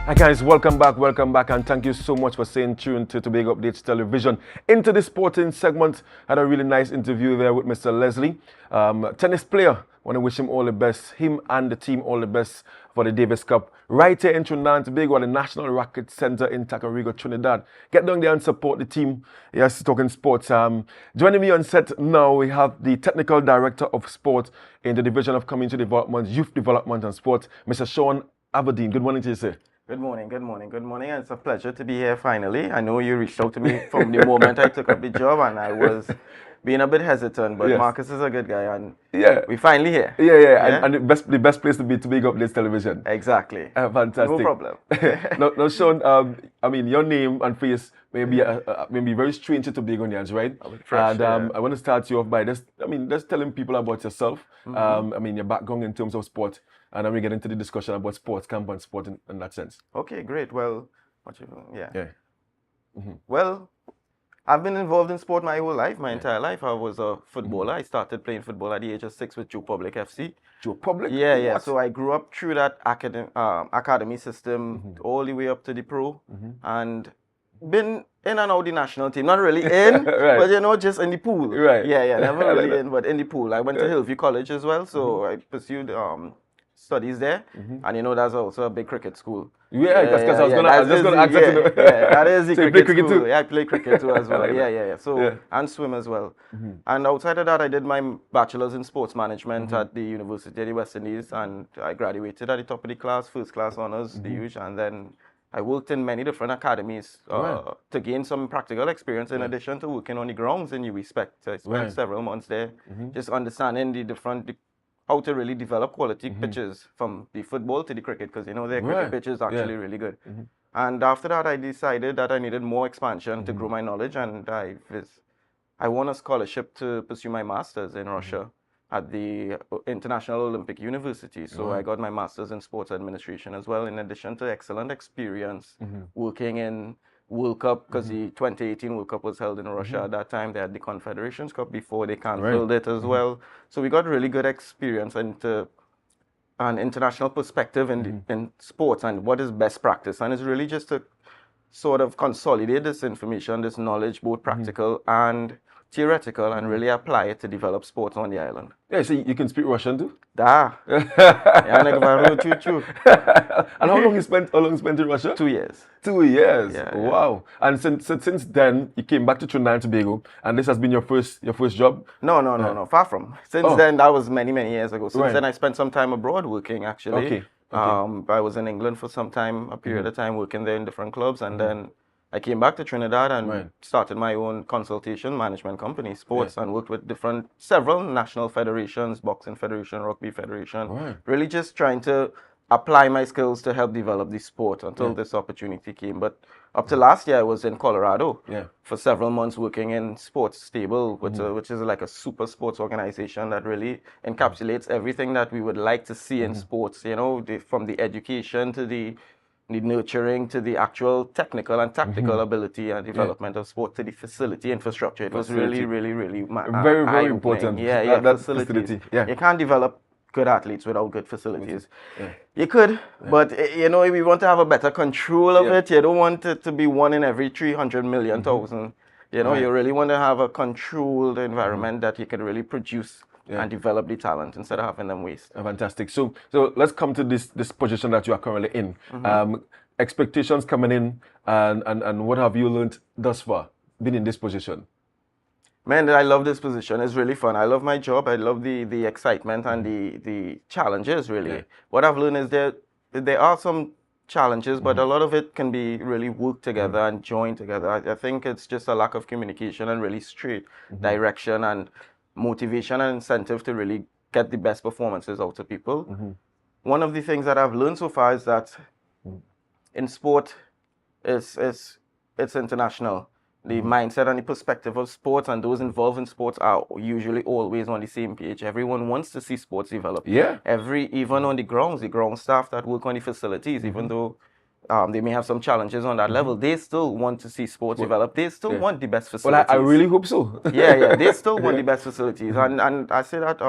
Hi guys, welcome back, and thank you so much for staying tuned to Tobago Updates Television. Into the sporting segment, had a really nice interview there with Mr. Leslie, tennis player. Want to wish him all the best, him and the team all the best for the Davis Cup. Right here in Trinidad and Tobago at the National Racket Center in Tacarigua, Trinidad. Get down there and support the team. Yes, talking sports. Joining me on set now, we have the Technical Director of Sport in the Division of Community Development, Youth Development and Sport, Mr. Sean Aberdeen. Good morning to you, sir. Good morning. And it's a pleasure to be here finally. I know you reached out to me from the moment I took up the job, and I was being a bit hesitant, but yes. Marcus is a good guy, and we're finally here. Yeah. And the best place to be to Up this television. Exactly. Fantastic. No problem. now, Sean, I mean, your name and face may be very strange to Tobagonians, right? Fresh, I want to start you off by just telling people about yourself. Your background in terms of sport. And then we get into the discussion about sports camp and sport in that sense. Okay, great. Well, Well, I've been involved in sport my whole life, my entire life. I was a footballer. I started playing football at the age of 6 with Joe Public FC. Joe Public? Yeah. What? So I grew up through that academy system all the way up to the pro, and been in and out the national team. Not really in, right. But just in the pool. Right. Yeah. Never really in, but in the pool. I went to Hillview College as well, so I pursued studies there, and that's also a big cricket school. Because I was just going to ask that. That is the so cricket cricket school. Too? Yeah, I play cricket too as well. So and swim as well. And outside of that, I did my bachelor's in sports management at the University of the West Indies, and I graduated at the top of the class, first class honors, the usual, and then I worked in many different academies to gain some practical experience in addition to working on the grounds in UWI. I spent several months there, just understanding how to really develop quality pitches from the football to the cricket, because their cricket pitches are actually really good. And after that, I decided that I needed more expansion to grow my knowledge, and I won a scholarship to pursue my master's in Russia at the International Olympic University. So I got my master's in sports administration as well, in addition to excellent experience working in World Cup, because the 2018 World Cup was held in Russia at that time. They had the Confederations Cup before they cancelled it as well. So we got really good experience into an international perspective in sports and what is best practice. And it's really just to sort of consolidate this information, this knowledge, both practical and theoretical, and really apply it to develop sports on the island. Yeah, so you can speak Russian too? Da. And how long you spent in Russia? 2 years. 2 years. Yeah, wow. And since then you came back to Trinidad and Tobago, and this has been your first job? No. Far from. Since then, that was many years ago. Since then, I spent some time abroad working actually. Okay. I was in England for some time, a period of time working there in different clubs, and then I came back to Trinidad and started my own consultation management company, sports, and worked with several national federations, boxing federation, rugby federation, really just trying to apply my skills to help develop the sport until this opportunity came. But up to last year, I was in Colorado for several months working in Sports Stable, which is like a super sports organization that really encapsulates everything that we would like to see in sports, from the education to the nurturing to the actual technical and tactical ability and development of sport to the facility infrastructure. It was really very important. That facility. You can't develop good athletes without good facilities. You could, but we want to have a better control of it. You don't want it to be one in every 300 million thousand. You really want to have a controlled environment that you can really produce and develop the talent instead of having them waste. Fantastic. So let's come to this position that you are currently in. Expectations coming in, and what have you learned thus far, being in this position? Man, I love this position. It's really fun. I love my job. I love the excitement and the challenges, really. What I've learned is that there are some challenges, but a lot of it can be really worked together and joined together. I think it's just a lack of communication and really straight direction and motivation and incentive to really get the best performances out of people. One of the things that I've learned so far is that in sport, it's international. The mindset and the perspective of sports and those involved in sports are usually always on the same page. Everyone wants to see sports develop. Even on the grounds, the ground staff that work on the facilities, even though they may have some challenges on that level, they still want to see sports develop. They still want the best facilities. Well, I really hope so. They still want the best facilities. And I say that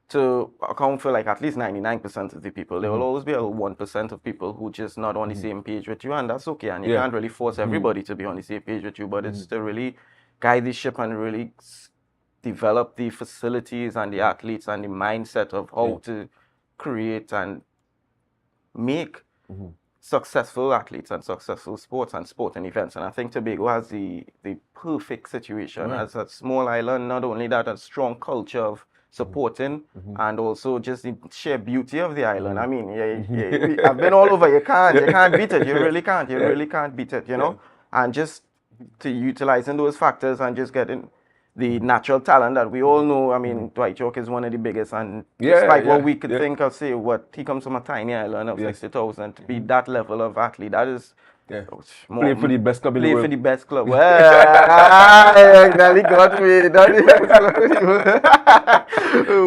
to account for like at least 99% of the people. There will always be a 1% of people who just not on the same page with you, and that's okay. And you can't really force everybody to be on the same page with you, but it's to really guide the ship and really develop the facilities and the athletes and the mindset of how to create and make successful athletes and successful sports and sporting events. And I think Tobago has the perfect situation as a small island. Not only that, a strong culture of supporting and also just the sheer beauty of the island. I mean, I've been all over. You can't beat it. You really can't. You really can't beat it. You know, and just to utilizing those factors and just getting the natural talent that we all know. I mean, Dwight York is one of the biggest, and despite what we could think of, say, he comes from a tiny island of 60,000 to be that level of athlete, that is play for the best club in the world. Play for the best club. Well, nearly got me.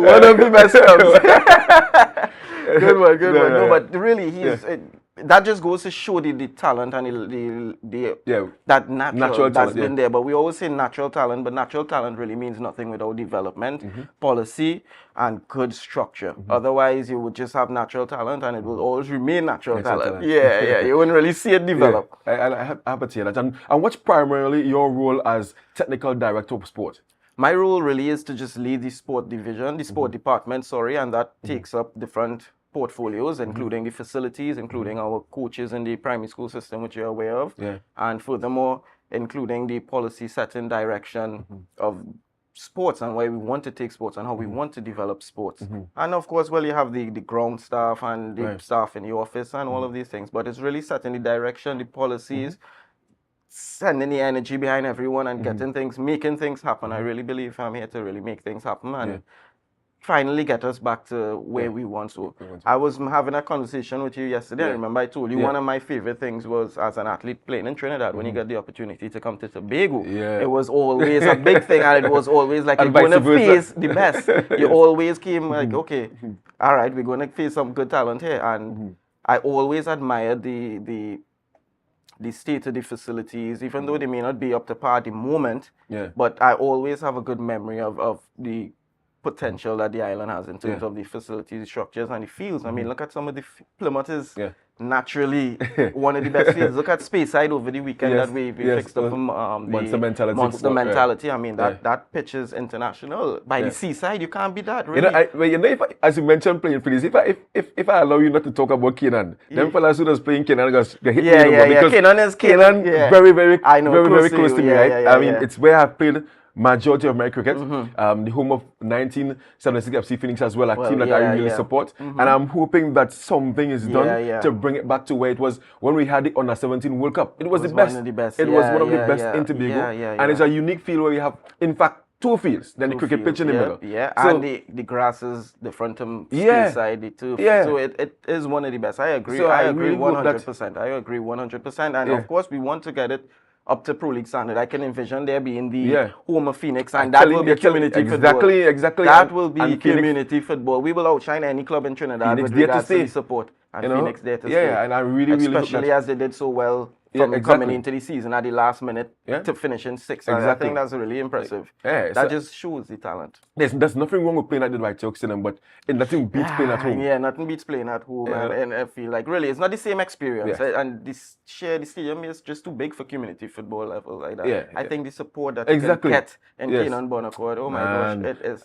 One of the best clubs. Good one. No, but really, that just goes to show the talent and that natural that's been there. But we always say natural talent, but natural talent really means nothing without development, policy, and good structure. Otherwise, you would just have natural talent, and it will always remain natural talent. Yeah, you wouldn't really see it develop. I have to say that. And what's primarily your role as technical director of sport? My role really is to just lead the sport division, the sport department, and that takes up different portfolios, including the facilities, including our coaches in the primary school system, which you're aware of, and furthermore, including the policy setting direction of sports and where we want to take sports and how we want to develop sports. And of course, you have the ground staff and the staff in the office and all of these things, but it's really setting the direction, the policies, sending the energy behind everyone and getting things, making things happen. I really believe I'm here to really make things happen and finally get us back to where we want to. I was having a conversation with you yesterday. I remember I told you one of my favorite things was as an athlete playing in Trinidad, when you got the opportunity to come to Tobago. It was always a big thing, and it was always like, you're going to face the best. You always came like, okay, all right, we're going to face some good talent here. And I always admired the state of the facilities, even though they may not be up to par at the moment, but I always have a good memory of the potential that the island has in terms of the facilities, the structures, and the fields. I mean, look at some of the Plymouth is naturally one of the best fields. Look at Speyside over the weekend that we fixed up from Monster Mentality. I mean, that pitch is international. By the seaside, you can't beat that, really. As you mentioned playing fields, if I allow you not to talk about Kenan, them fellas who was playing Kenan because they hit me because Kenan very, very close to me, right? I mean, it's where I've played majority of my cricket, the home of 1976 FC Phoenix as well, a team that I really support. And I'm hoping that something is done to bring it back to where it was when we had the Under-17 World Cup. It was the best. It was one of the best in Tobago. And it's a unique field where we have, in fact, two fields, then the cricket pitch in the middle. So, and the grass is different from side, the turf. So it is one of the best. I agree. So I agree 100%. I agree 100%. And of course, we want to get it up to Pro League standard. I can envision there being the home of Phoenix, and that will be community football. Exactly. That will be community football. We will outshine any club in Trinidad with regards to the support. And Phoenix there to stay. And I really especially as they did so well from coming into the season at the last minute to finishing sixth. I think that's really impressive. That just shows the talent. There's nothing wrong with playing at the White Sox Stadium, but nothing beats playing at home. Nothing beats playing at home. And I feel like really it's not the same experience. And the stadium is just too big for community football level like that. I think the support that you can get in Kenan Bonaccord, oh my gosh, it is.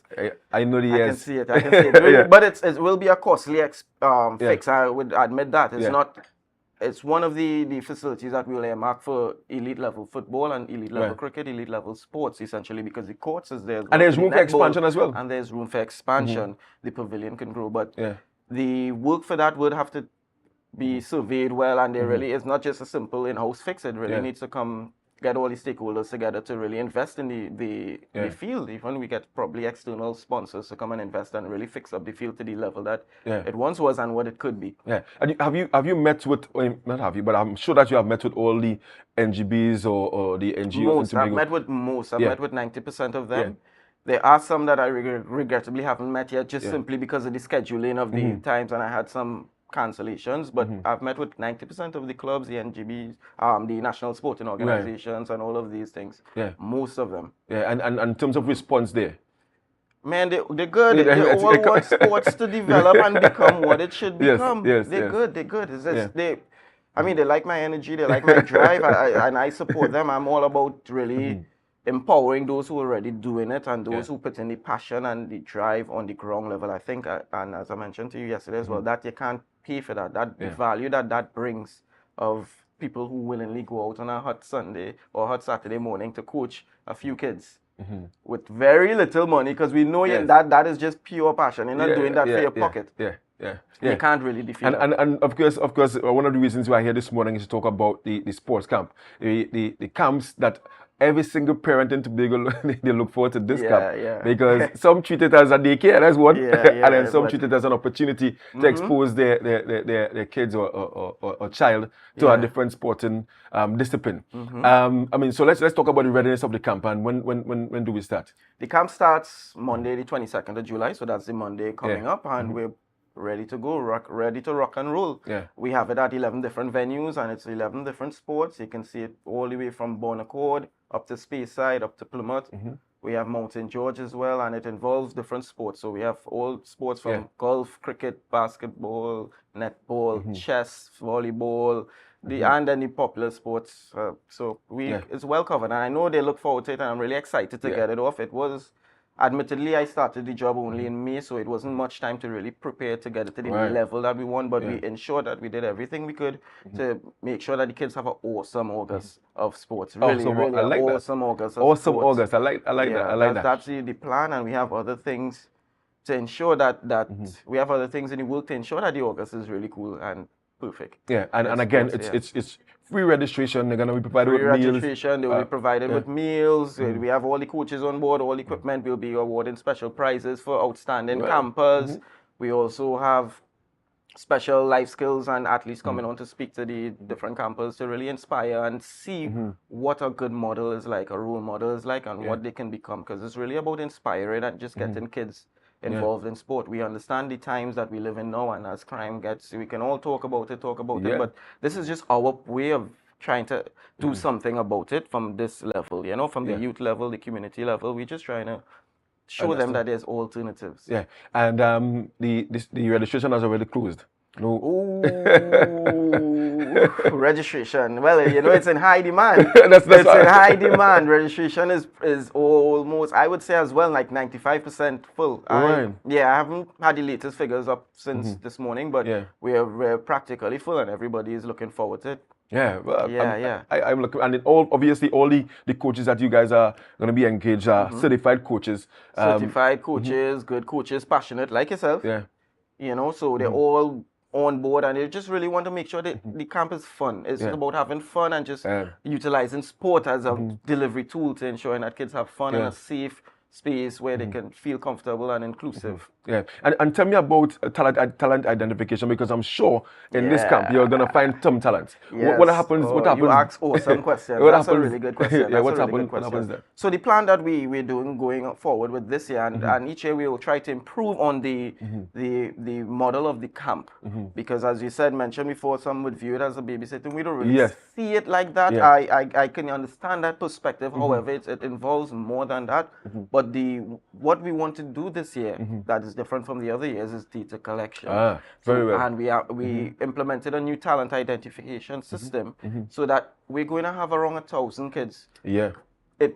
I know the I can see it. But it will be a costly fix. I would admit that. It's not. It's one of the facilities that we'll earmark for elite level football and elite level cricket, elite level sports, essentially, because the courts is there. And there's room for expansion as well. And there's room for expansion. The pavilion can grow, but the work for that would have to be surveyed well, and there really is not just a simple in-house fix. It really needs to get all the stakeholders together to really invest in the field. Even we get probably external sponsors to come and invest and really fix up the field to the level that it once was and what it could be. And have you met with, not have you, but I'm sure that you have met with all the NGBs or the NGOs? I've met with most. I've met with 90% of them. There are some that I regrettably haven't met yet, just simply because of the scheduling of the times, and I had some cancellations, but I've met with 90% of the clubs, the NGBs, the national sporting organizations, and all of these things. Most of them. And in terms of response there? Man, they're good. They all want sports to develop and become what it should become. They're good. They're good. It's just, I mean, they like my energy. They like my drive. And I support them. I'm all about really empowering those who are already doing it and those who put in the passion and the drive on the ground level. I think, and as I mentioned to you yesterday as well, that you can't pay for that. That value that brings of people who willingly go out on a hot Sunday or hot Saturday morning to coach a few kids. With very little money, because we know that is just pure passion. You're not doing that for your pocket. You can't really defeat that. And of course, one of the reasons we're here this morning is to talk about the sports camp, the camps that every single parent in Tobago they look forward to this camp because some treat it as a daycare, that's one, and then some treat it as an opportunity to expose their kids or child to a different sporting discipline. I mean, so let's talk about the readiness of the camp, and when do we start? The camp starts Monday, the 22nd of July, so that's the Monday coming up, and we're ready to go, ready to rock and roll. We have it at 11 different venues, and it's 11 different sports. You can see it all the way from Bon Accord up to Speyside, up to Plymouth. We have Mountain George as well, and it involves different sports. So we have all sports from golf, cricket, basketball, netball, chess, volleyball, and then the popular sports. So it's well covered, and I know they look forward to it, and I'm really excited to get it off. It was, admittedly, I started the job only in May, so it wasn't much time to really prepare to get it to the level that we want, but we ensured that we did everything we could to make sure that the kids have an awesome August of sports. Really, awesome August of sports. August. I like that. That's the plan, and we have other things to ensure that we have other things in the work to ensure that the August is really cool and perfect. And again, it's free registration. They're going to be provided with meals. Free registration. They will be provided with meals. We have all the coaches on board. All the equipment. Will be awarding special prizes for outstanding campers. We also have special life skills and athletes coming on to speak to the different campers to really inspire and see what a good model is like, a role model is like, and what they can become. Because it's really about inspiring and just getting kids involved in sport. We understand the times that we live in now, and as crime gets, we can all talk about it, but this is just our way of trying to do something about it from this level, from the youth level, the community level. We're just trying to show them that there's alternatives. And the registration has already closed. No. Registration. Well, it's in high demand. It's in high demand. Registration is almost, I would say as well, like 95% full. I haven't had the latest figures up since this morning, but we're practically full, and everybody is looking forward to it. I'm looking, and obviously all the coaches that you guys are going to be engaged are certified coaches. Certified coaches, good coaches, passionate like yourself. So they're all on board, and they just really want to make sure that the camp is fun. It's about having fun and just utilizing sport as a delivery tool to ensuring that kids have fun in a safe space where they can feel comfortable and inclusive. And tell me about talent identification, because I'm sure in this camp you're gonna find some talent. What happens? What happens? You ask awesome question. That's a really good question. What happens there? So the plan that we're doing going forward with this year, and each year we will try to improve on the model of the camp, because as you mentioned before, some would view it as a babysitting. We don't really see it like that. I can understand that perspective. However, it involves more than that. But what we want to do this year that is different from the other years is data collection. Very well. And we implemented a new talent identification system so that we're going to have around 1,000 kids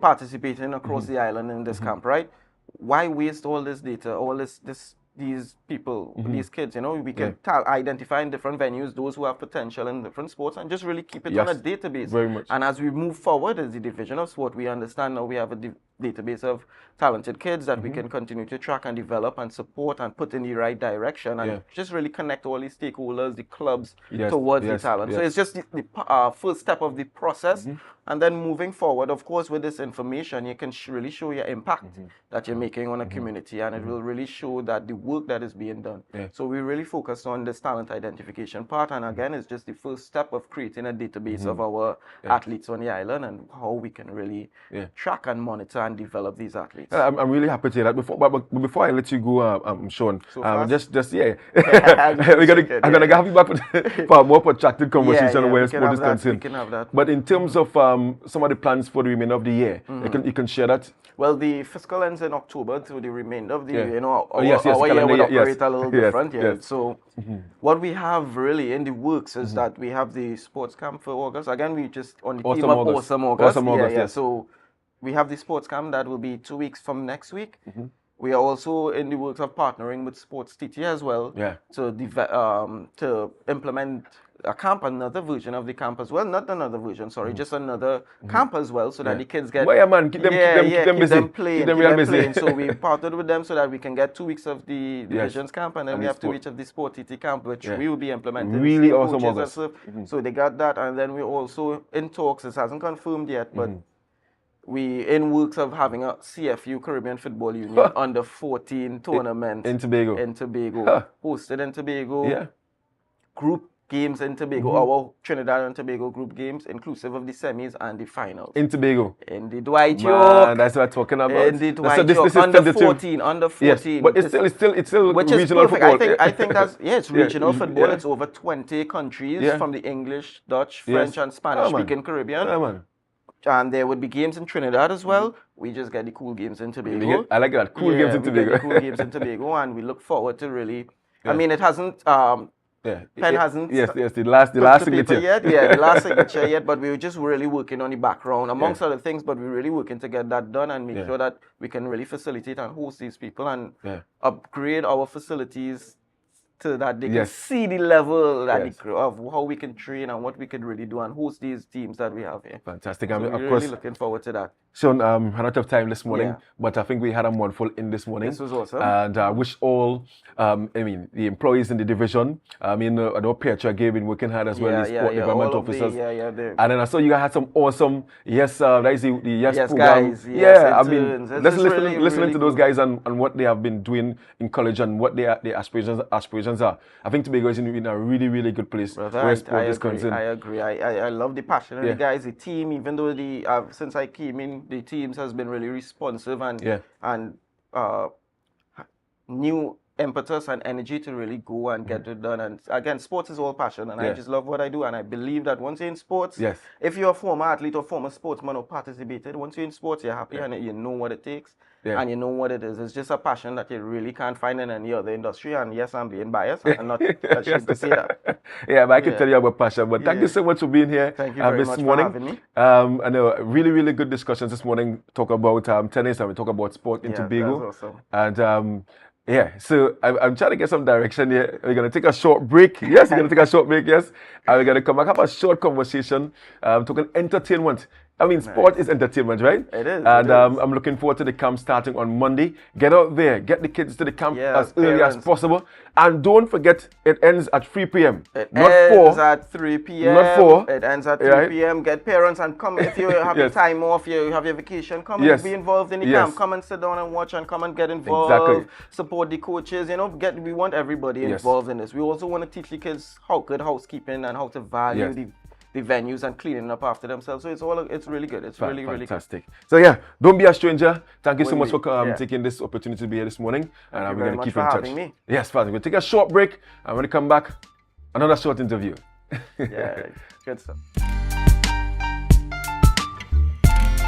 participating across the island in this camp, right? Why waste all this data, all these people, these kids, we can identify in different venues those who have potential in different sports and just really keep it on a database. Very much. And as we move forward as the division of sport, we understand now we have a database of talented kids that we can continue to track and develop and support and put in the right direction and just really connect all the stakeholders, the clubs towards the talent. So it's just the first step of the process. And then moving forward, of course, with this information, you can really show your impact that you're making on a community, and it will really show that the work that is being done. So we really focus on this talent identification part, and again, it's just the first step of creating a database of our athletes on the island and how we can really track and monitor and develop these athletes. I'm really happy to hear that. Before I let you go, Sean, So just yeah, I'm gonna have you back for a more protracted conversation where sport is concerned. We can have that. But in terms of some of the plans for the remainder of the year, you can share that. Well, the fiscal ends in October, so the remainder of the year, you know, our year would operate a little different. Yes. So what we have really in the works is that we have the sports camp for August. Again, we just on the theme of Awesome August. So we have the sports camp that will be 2 weeks from next week. We are also in the works of partnering with Sports TT as well to implement a camp, another version of the camp as well. Not another version, sorry, just another camp as well, so that the kids get keep them busy. Keep them playing. So we partnered with them so that we can get 2 weeks of the divisions camp, and then we have 2 weeks of the Sport TT camp, which we will be implementing. Really awesome August. So they got that, and then we also in talks. This hasn't confirmed yet, but we in works of having a CFU Caribbean Football Union under 14 tournament in Tobago. Hosted in Tobago. Group games in Tobago, our Trinidad and Tobago group games, inclusive of the semis and the finals. In Tobago. In the Dwight York. That's what I'm talking about. In the Dwight York, under 14. Yes, but it's still which regional is perfect. football. I think that's, it's regional football. It's over 20 countries from the English, Dutch, French, and Spanish-speaking Caribbean. And there would be games in Trinidad as well. We just get the cool games in Tobago. I like that. Cool games in Tobago. Cool games in Tobago, and we look forward to really. I mean, it hasn't. Pen hasn't. Yes, the last signature yet. The last signature yet. But we were just really working on the background, amongst other things. But we're really working to get that done and make sure that we can really facilitate and host these people and upgrade our facilities so that they can see the level that of how we can train and what we can really do and host these teams that we have here. Fantastic. So of we're course, really looking forward to that. Sean, ran out of time this morning, but I think we had a wonderful in this morning. This was awesome. And I wish all, the employees in the division, I know Petra gave been working hard as well, the sport development officers. And then I saw you guys had some awesome, that is the program. Guys. Let's listening to those guys and what they have been doing in college and what their aspirations are. I think Tobago is in a really, really good place where sport is concerned. I agree. I love the passion of the guys, the team, even though since I came in, the teams has been really responsive and new impetus and energy to really go and get it done. And again, sports is all passion, and I just love what I do. And I believe that once you're in sports, if you're a former athlete or former sportsman or participated, once you're in sports, you're happy and you know what it takes. And you know what it is. It's just a passion that you really can't find in any other industry. And yes, I'm being biased. I'm not ashamed to say that. But I can tell you about passion. But thank you so much for being here. Thank you very much morning. for having me. I know really, really good discussions this morning. Talk about tennis and we talk about sport in Tobago. That's awesome. And so I'm trying to get some direction here. We're going to take a short break. Yes, we're going to take a short break. Yes. And we're going to come back, have a short conversation, talking entertainment. I mean, sport is entertainment, right? It is. And I'm looking forward to the camp starting on Monday. Get out there, get the kids to the camp as early as possible. And don't forget, it ends at 3 p.m. It ends at 3 p.m. Not 4. It ends at 3 p.m. Get parents and come. If you have your time off, you have your vacation, come and be involved in the camp. Come and sit down and watch and come and get involved. Support the coaches. We want everybody involved in this. We also want to teach the kids good housekeeping and how to value the venues and cleaning up after themselves. So it's really good. It's really fantastic. So don't be a stranger. Thank you so much for taking this opportunity to be here this morning. And we're going to keep in touch. Me. Yes, Father. We'll take a short break and when we come back, another short interview. Good stuff.